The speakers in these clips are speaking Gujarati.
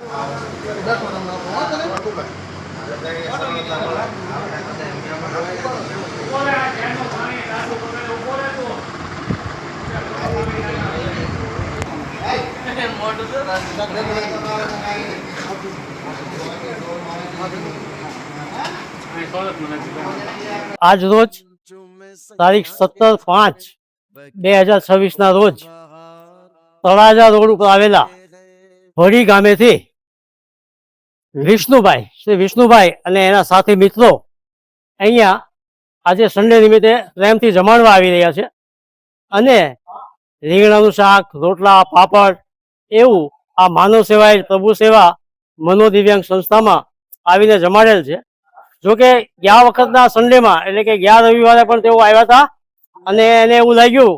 આજ રોજ તારીખ 17/5/2026 ના રોજ તળાજા રોડ ઉપર આવેલા હોડી ગામેથી શ્રી વિષ્ણુભાઈ અને એના સાથી મિત્રો અહીંયા આજે સન્ડે નિમિત્તે પ્રેમથી જમાડવા આવી રહ્યા છે અને રીંગણાનું શાક, રોટલા, પાપડ એવું આ માનવ સેવાય પ્રભુ સેવા મનોદિવ્યાંગ સંસ્થામાં આવીને જમાડેલ છે. જોકે ગયા વખતના સન્ડેમાં એટલે કે ગયા રવિવારે પણ તેઓ આવ્યા હતા અને એને એવું લાગ્યું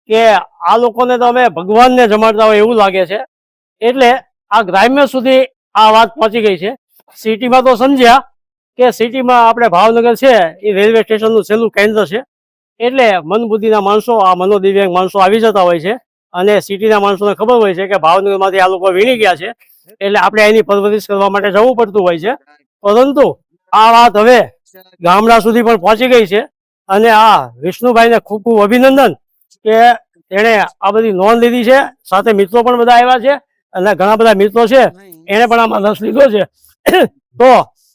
કે આ લોકોને તો અમે ભગવાનને જમાડતા હોય એવું લાગે છે, એટલે આ ગ્રામ્ય સુધી આ વાત પહોંચી ગઈ છે. સિટીમાં તો સમજ્યા કે સિટીમાં આપણે ભાવનગર છે એ રેલવે સ્ટેશનનું છેલ્લું કેન્દ્ર છે, એટલે મનબુદ્ધિના માણસો આ મનોદિવ્યાંગ માણસો આવી જતા હોય છે અને સિટીના માણસોને ખબર હોય છે કે ભાવનગરમાંથી આ લોકો વીણી ગયા છે, એટલે આપણે એની પરવરિશ કરવા માટે જવું પડતું હોય છે. પરંતુ આ વાત હવે ગામડા સુધી પણ પહોંચી ગઈ છે અને આ વિષ્ણુભાઈને ખૂબ ખૂબ અભિનંદન કે એણે આ બધી નોંધ લીધી છે. સાથે મિત્રો પણ બધા આવ્યા છે અને ઘણા બધા મિત્રો છે એને પણ આમાં રસ લીધો છે. તો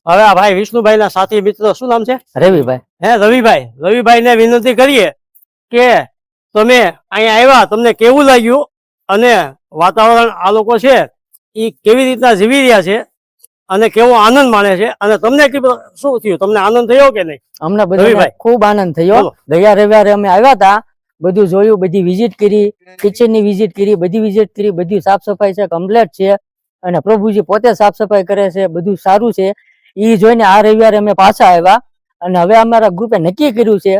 હવે આ ભાઈ વિષ્ણુભાઈના સાથી મિત્ર શું નામ છે? રવિભાઈ. રવિભાઈને વિનંતી કરીએ કે તમે અહીંયા આવ્યા, તમને કેવું લાગ્યું અને વાતાવરણ આ લોકો છે એ કેવી રીતના જીવી રહ્યા છે અને કેવો આનંદ માણે છે અને તમને શું થયું, તમને આનંદ થયો કે નહીં? અમને બધાને ખૂબ આનંદ થયો. ગયા રવિવારે અમે આવ્યા હતા, બધું જોયું, બધી વિઝિટ કરી, કિચન ની વિઝિટ કરી, બધી વિઝિટ કરી, બધી સાફ સફાઈ છે, કમ્પ્લીટ છે અને પ્રભુજી પોતે સાફ સફાઈ કરે છે, બધું સારું છે. એ જોઈને આ રવિવારે અમે પાછા આવ્યા અને હવે અમારા ગ્રુપે નક્કી કર્યું છે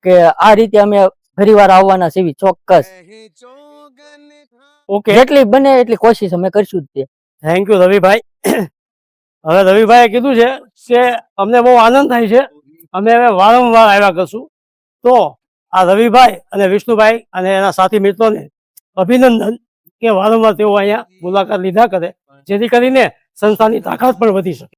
કે આ રીતે અમે ફરીવાર આવવાના છે, ચોક્કસ. ઓકે, જેટલી બને એટલી કોશિશ અમે કરશું જ. થેન્ક યુ રવિભાઈ. હવે રવિભાઈએ કીધું છે કે અમને બહુ આનંદ થાય છે, અમે હવે વારંવાર આવ્યા કરશું. તો આ રવિભાઈ અને વિષ્ણુભાઈ અને એના સાથી મિત્રોને અભિનંદન કે વારંવાર તેઓ અહીંયા મુલાકાત લીધા કરે, જેથી કરીને સંસ્થાની તાકાત પણ વધી શકે.